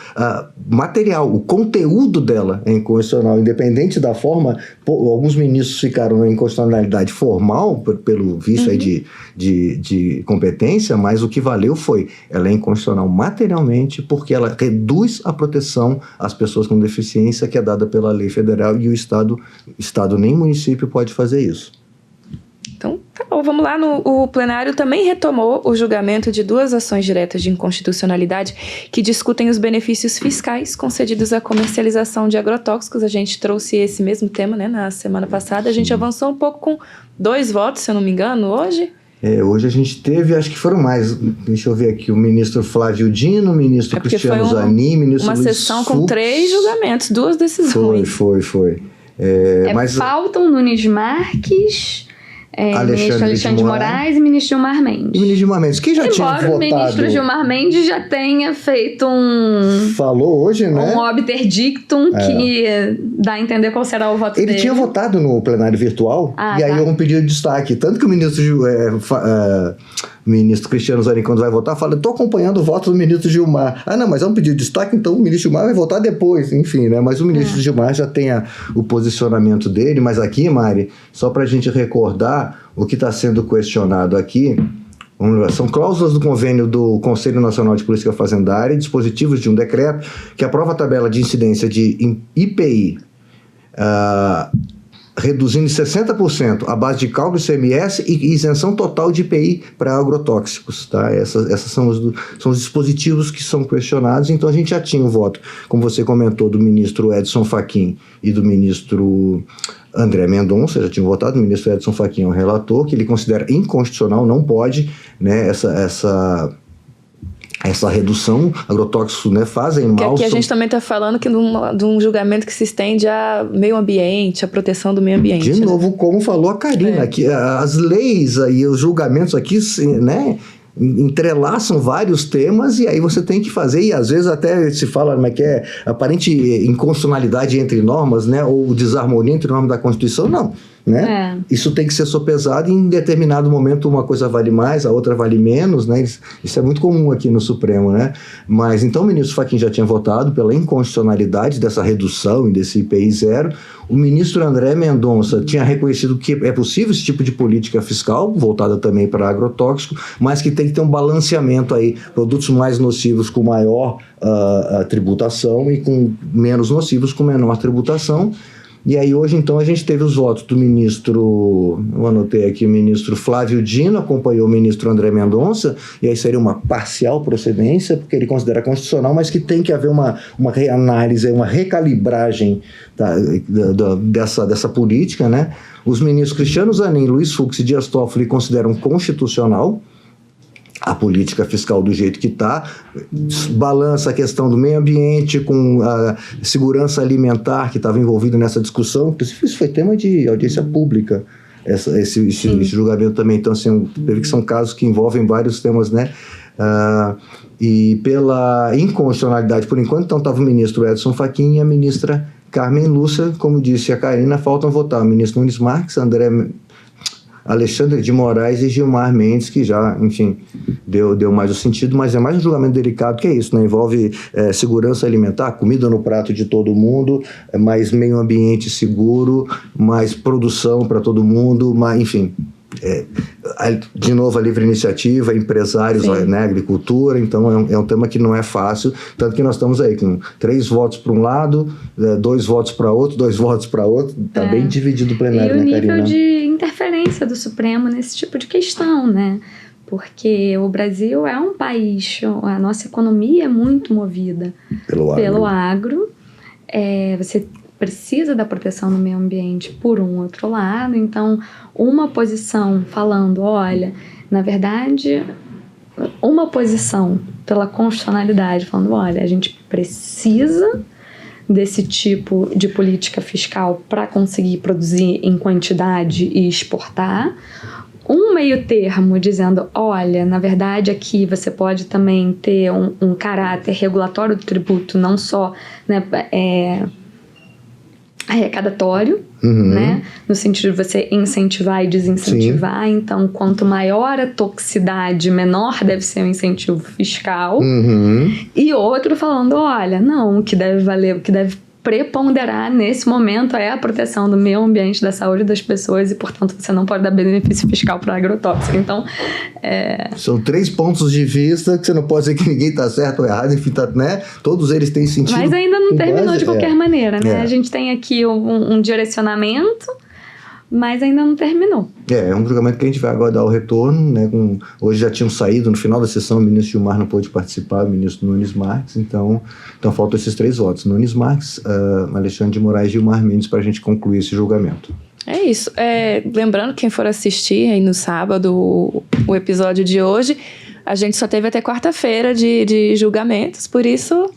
material, o conteúdo dela é inconstitucional, independente da forma. Alguns ministros ficaram na inconstitucionalidade formal, pelo visto aí de competência, mas o que valeu foi, ela é inconstitucional materialmente porque ela reduz a proteção às pessoas com deficiência que é dada pela lei federal, e o Estado nem município pode fazer isso. Então, tá bom, vamos lá. O plenário também retomou o julgamento de 2 ações diretas de inconstitucionalidade que discutem os benefícios fiscais concedidos à comercialização de agrotóxicos. A gente trouxe esse mesmo tema, né, na semana passada. A gente avançou um pouco com 2 votos, se eu não me engano, hoje. Hoje a gente teve, acho que foram mais, deixa eu ver aqui, o ministro Flávio Dino, o ministro Cristiano Zanin, ministro uma Luiz sessão Fux. Com 3 julgamentos, 2 decisões. Foi. Faltam Nunes Marques... ministro Alexandre de Moraes e ministro Gilmar Mendes. E ministro Gilmar Mendes, quem já tinha votado... Embora o ministro Gilmar Mendes já tenha feito Falou hoje, né? Um obter dictum que dá a entender qual será o voto dele. Ele tinha votado no plenário virtual e aí houve um pedido de destaque. Tanto que o ministro Cristiano Zanin, quando vai votar, fala: estou acompanhando o voto do ministro Gilmar. Não, mas é um pedido de destaque, então o ministro Gilmar vai votar depois. Enfim, né? Mas o ministro Gilmar já tem o posicionamento dele. Mas aqui, Mari, só para a gente recordar o que está sendo questionado aqui, são cláusulas do convênio do Conselho Nacional de Política Fazendária e dispositivos de um decreto que aprova a tabela de incidência de IPI, reduzindo em 60% a base de cálculo ICMS e isenção total de IPI para agrotóxicos. Tá? Essas são os dispositivos que são questionados. Então a gente já tinha o voto, como você comentou, do ministro Edson Fachin e do ministro André Mendonça, já tinham votado. O ministro Edson Fachin é o relator, que ele considera inconstitucional, não pode, né, essa redução, agrotóxicos, né, fazem mal. Porque aqui a gente também está falando que de um julgamento que se estende a meio ambiente, a proteção do meio ambiente. De novo, como falou a Karina, que as leis e os julgamentos aqui, né, entrelaçam vários temas e aí você tem que fazer, e às vezes até se fala que é aparente inconstitucionalidade entre normas, né, ou desarmonia entre normas da Constituição. Não. Né? Isso tem que ser sopesado e em determinado momento uma coisa vale mais, a outra vale menos, né? Isso é muito comum aqui no Supremo, né? Mas então o ministro Fachin já tinha votado pela inconstitucionalidade dessa redução e desse IPI zero. O ministro André Mendonça tinha reconhecido que é possível esse tipo de política fiscal, voltada também para agrotóxico, mas que tem que ter um balanceamento aí, produtos mais nocivos com maior tributação e com menos nocivos com menor tributação. E aí hoje, então, a gente teve os votos do ministro, eu anotei aqui, o ministro Flávio Dino acompanhou o ministro André Mendonça, e aí seria uma parcial procedência, porque ele considera constitucional, mas que tem que haver uma reanálise, uma recalibragem dessa política, né? Os ministros Cristiano Zanin, Luiz Fux e Dias Toffoli consideram constitucional a política fiscal do jeito que está, balança a questão do meio ambiente com a segurança alimentar que estava envolvida nessa discussão. Inclusive, isso foi tema de audiência pública, esse julgamento também. Então, assim, teve que são casos que envolvem vários temas, né? E pela inconstitucionalidade, por enquanto, então estava o ministro Edson Fachin e a ministra Carmen Lúcia. Como disse a Karina, faltam votar o ministro Nunes Marques, Alexandre de Moraes e Gilmar Mendes, que já, enfim, deu mais o sentido, mas é mais um julgamento delicado que é isso, né? Envolve segurança alimentar, comida no prato de todo mundo, mais meio ambiente seguro, mais produção para todo mundo, mais, enfim... de novo a livre iniciativa, empresários, né, agricultura. Então é um tema que não é fácil, tanto que nós estamos aí com 3 votos para um lado, 2 votos para outro, 2 votos para outro, está bem dividido o plenário, né, Karina? E o nível de interferência do Supremo nesse tipo de questão, né? Porque o Brasil é um país, a nossa economia é muito movida pelo agro. Você precisa da proteção do meio ambiente por um outro lado, então uma posição falando, olha, na verdade, uma posição pela constitucionalidade falando, olha, a gente precisa desse tipo de política fiscal para conseguir produzir em quantidade e exportar, um meio termo dizendo, olha, na verdade aqui você pode também ter um caráter regulatório do tributo, não só, né, arrecadatório, né? No sentido de você incentivar e desincentivar. Sim. Então, quanto maior a toxicidade, menor deve ser o incentivo fiscal. E outro falando, olha, não, o que deve valer, o que deve preponderar nesse momento é a proteção do meio ambiente, da saúde das pessoas e, portanto, você não pode dar benefício fiscal para agrotóxico. Então, são 3 pontos de vista que você não pode dizer que ninguém está certo ou errado, enfim, né? Todos eles têm sentido. Mas ainda não terminou de qualquer maneira, né? A gente tem aqui um direcionamento, mas ainda não terminou. É um julgamento que a gente vai agora dar o retorno, né? Hoje já tinham saído, no final da sessão o ministro Gilmar não pôde participar, o ministro Nunes Marques, então faltam esses 3 votos, Nunes Marques, Alexandre de Moraes e Gilmar Mendes, para a gente concluir esse julgamento. É isso. Lembrando, quem for assistir aí no sábado o episódio de hoje, a gente só teve até quarta-feira de julgamentos, por isso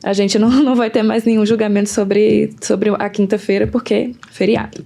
a gente não vai ter mais nenhum julgamento sobre a quinta-feira, porque é feriado.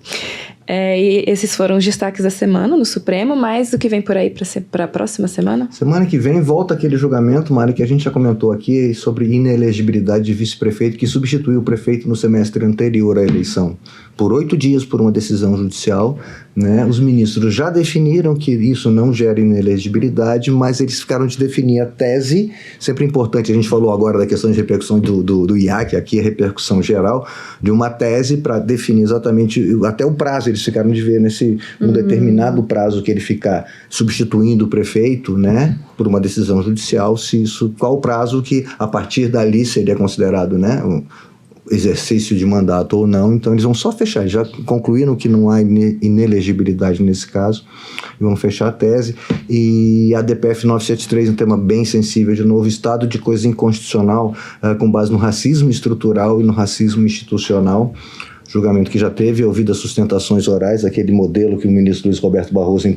E esses foram os destaques da semana no Supremo, mas o que vem por aí para a próxima semana? Semana que vem volta aquele julgamento, Mari, que a gente já comentou aqui sobre inelegibilidade de vice-prefeito que substituiu o prefeito no semestre anterior à eleição. Por 8 dias por uma decisão judicial, né? Os ministros já definiram que isso não gera inelegibilidade, mas eles ficaram de definir a tese, sempre importante, a gente falou agora da questão de repercussão do IAC, aqui a repercussão geral, de uma tese para definir exatamente, até o prazo, eles ficaram de ver nesse um determinado prazo que ele ficar substituindo o prefeito, né, por uma decisão judicial, se isso, qual o prazo que a partir dali seria considerado, né, exercício de mandato ou não. Então eles vão só fechar, já concluíram que não há inelegibilidade nesse caso, e vão fechar a tese. E a DPF 973, um tema bem sensível, de novo, estado de coisa inconstitucional, com base no racismo estrutural e no racismo institucional. Julgamento que já teve ouvido as sustentações orais, aquele modelo que o ministro Luiz Roberto Barroso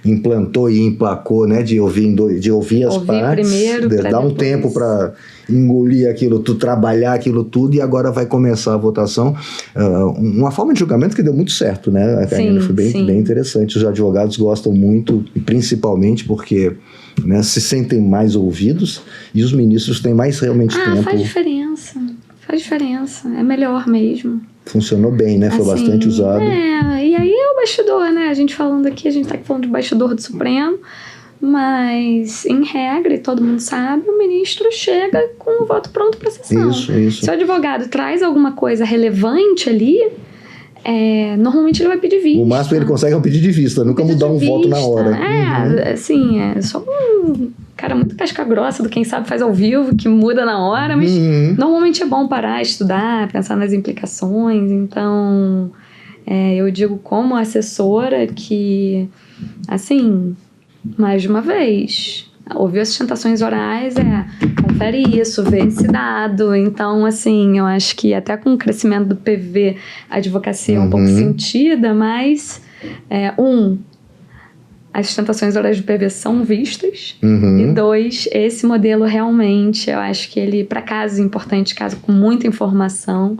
implantou e emplacou, né, de ouvir as partes, primeiro, dar um tempo para engolir aquilo tudo, trabalhar aquilo tudo, e agora vai começar a votação. Uma forma de julgamento que deu muito certo, né, Karina? Foi bem interessante. Os advogados gostam muito, e principalmente porque, né, se sentem mais ouvidos, e os ministros têm mais realmente tempo. Faz diferença, é melhor mesmo. Funcionou bem, né? Foi assim, bastante usado. E aí é o bastidor, né? A gente falando aqui, a gente tá falando de bastidor do Supremo, mas, em regra, e todo mundo sabe, o ministro chega com o voto pronto para sessão. Isso. Se o advogado traz alguma coisa relevante ali, normalmente ele vai pedir vista. O máximo ele consegue é um pedido de vista, nunca mudar um voto na hora. Assim, é só um cara muito casca grossa do quem sabe faz ao vivo, que muda na hora, mas normalmente é bom parar, estudar, pensar nas implicações. Então, eu digo como assessora que, assim, mais de uma vez, ouvir as sustentações orais, confere isso, vê esse dado. Então, assim, eu acho que até com o crescimento do PV, a advocacia é um pouco sentida, mas, as sustentações orais do PV são vistas, e 2, esse modelo realmente, eu acho que ele, para casos importantes, casos com muita informação,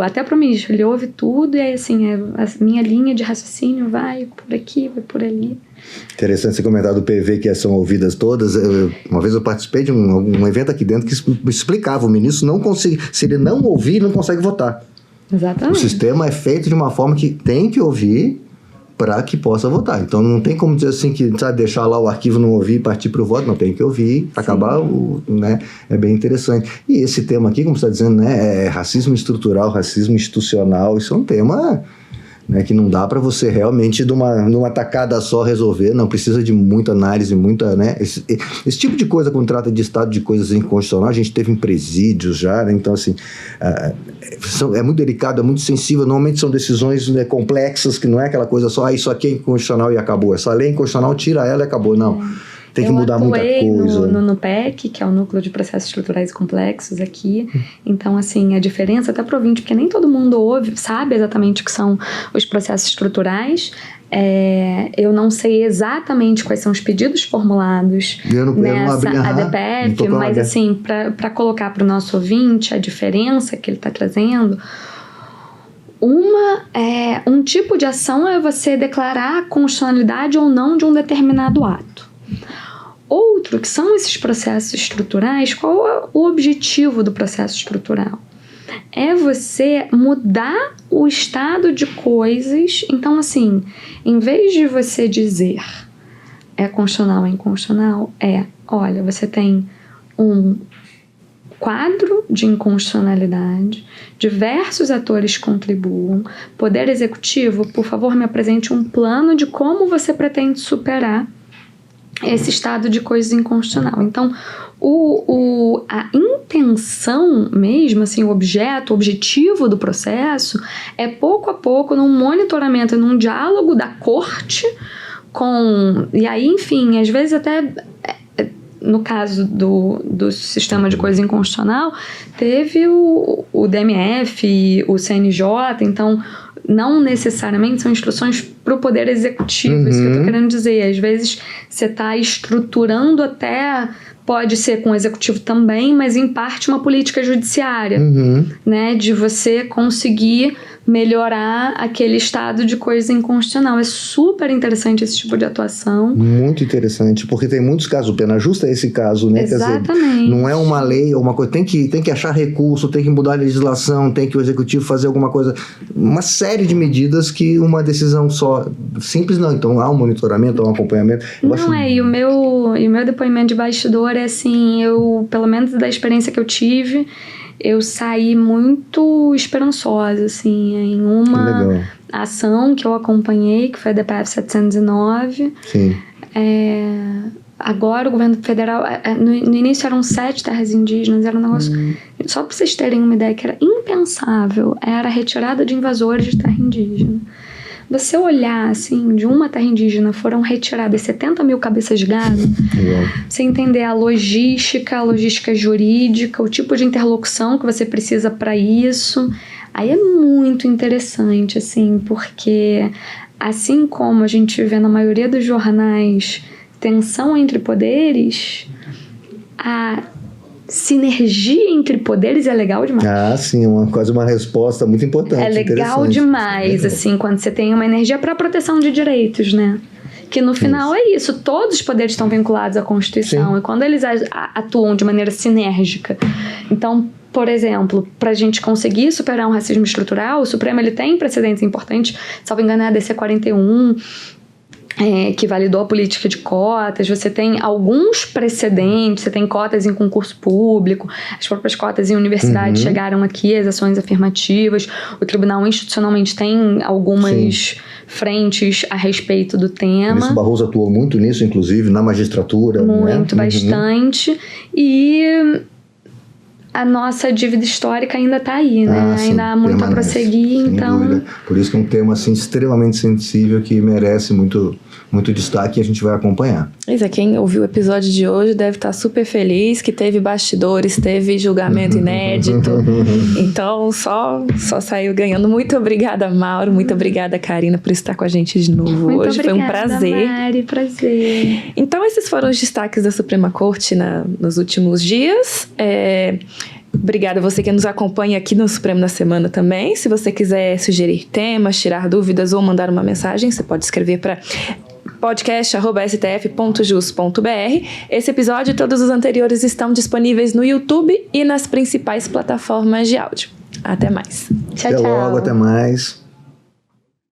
até para o ministro, ele ouve tudo, e aí, assim, a minha linha de raciocínio vai por aqui, vai por ali. Interessante você comentar do PV, que são ouvidas todas. Uma vez eu participei de um evento aqui dentro que explicava, o ministro não consegue, se ele não ouvir, ele não consegue votar. Exatamente. O sistema é feito de uma forma que tem que ouvir para que possa votar. Então não tem como dizer assim que, sabe, deixar lá o arquivo, não ouvir e partir para o voto. Não, tem que ouvir, acabar, né? É bem interessante. E esse tema aqui, como você está dizendo, né, é racismo estrutural, racismo institucional. Isso é um tema, né, que não dá para você realmente numa tacada só resolver, não, precisa de muita análise, muita, né, esse tipo de coisa quando trata de estado de coisas inconstitucional, a gente teve em presídios já, né, então assim, é muito delicado, é muito sensível, normalmente são decisões, né, complexas, que não é aquela coisa só, isso aqui é inconstitucional e acabou, essa lei é inconstitucional, tira ela e acabou, não. Tem que mudar muita coisa. Eu no PEC, que é o Núcleo de Processos Estruturais Complexos aqui. Então, assim, a diferença até para o ouvinte, porque nem todo mundo sabe exatamente o que são os processos estruturais. Eu não sei exatamente quais são os pedidos formulados nessa ADPF, mas, assim, para colocar para o nosso ouvinte a diferença que ele está trazendo... Um tipo de ação é você declarar a constitucionalidade ou não de um determinado ato. Outro, que são esses processos estruturais, qual é o objetivo do processo estrutural? É você mudar o estado de coisas. Então, assim, em vez de você dizer é constitucional, é inconstitucional, olha, você tem um quadro de inconstitucionalidade, diversos atores contribuam, Poder Executivo, por favor, me apresente um plano de como você pretende superar esse estado de coisas inconstitucional. Então, a intenção mesmo, assim, o objetivo do processo é pouco a pouco, num monitoramento, num diálogo da corte e aí, enfim, às vezes até... No caso do sistema de coisa inconstitucional, teve o DMF, o CNJ, então não necessariamente são instruções para o poder executivo. Isso que eu estou querendo dizer. Às vezes você está estruturando até... Pode ser com o executivo também, mas em parte uma política judiciária, né? De você conseguir melhorar aquele estado de coisa inconstitucional. É super interessante esse tipo de atuação. Muito interessante, porque tem muitos casos. O Pena Justa é esse caso, né? Exatamente. Quer dizer, não é uma lei ou uma coisa. Tem que achar recurso, tem que mudar a legislação, tem que o executivo fazer alguma coisa. Uma série de medidas que uma decisão só simples não. Então há um monitoramento, há um acompanhamento. E o meu depoimento de bastidor é assim, pelo menos da experiência que eu tive, eu saí muito esperançosa, assim, em uma ação que eu acompanhei, que foi a DPF 709. Sim. Agora o governo federal, no início eram 7 terras indígenas, era um negócio, só para vocês terem uma ideia, que era impensável, era a retirada de invasores de terra indígena. Você olhar, assim, de uma terra indígena foram retiradas 70 mil cabeças de gado, você entender a logística jurídica, o tipo de interlocução que você precisa para isso, aí é muito interessante, assim, porque assim como a gente vê na maioria dos jornais tensão entre poderes, a sinergia entre poderes é legal demais. Ah, sim, quase uma resposta muito importante. É legal demais, assim, quando você tem uma energia para proteção de direitos, né? Que no final é isso, todos os poderes estão vinculados à Constituição. Sim. E quando eles atuam de maneira sinérgica. Então, por exemplo, para a gente conseguir superar um racismo estrutural, o Supremo ele tem precedentes importantes, salvo engano é a DC 41, que validou a política de cotas. Você tem alguns precedentes, você tem cotas em concurso público, as próprias cotas em universidade chegaram aqui, as ações afirmativas, o tribunal institucionalmente tem algumas frentes a respeito do tema. O ministro Barroso atuou muito nisso, inclusive, na magistratura. Muito, bastante. E a nossa dívida histórica ainda está aí, né? Ainda há muito a prosseguir, então... Dúvida. Por isso que é um tema assim, extremamente sensível, que merece muito destaque e a gente vai acompanhar. Isa, quem ouviu o episódio de hoje deve estar super feliz que teve bastidores, teve julgamento inédito. Então, só saiu ganhando. Muito obrigada, Mauro. Muito obrigada, Karina, por estar com a gente de novo muito hoje. Obrigada, foi um prazer. Mari, prazer. Então, esses foram os destaques da Suprema Corte nos últimos dias. Obrigada a você que nos acompanha aqui no Supremo na Semana também. Se você quiser sugerir temas, tirar dúvidas ou mandar uma mensagem, você pode escrever para podcast@stf.jus.br. Esse episódio e todos os anteriores estão disponíveis no YouTube e nas principais plataformas de áudio. Até mais. Tchau, até tchau. Logo, até mais.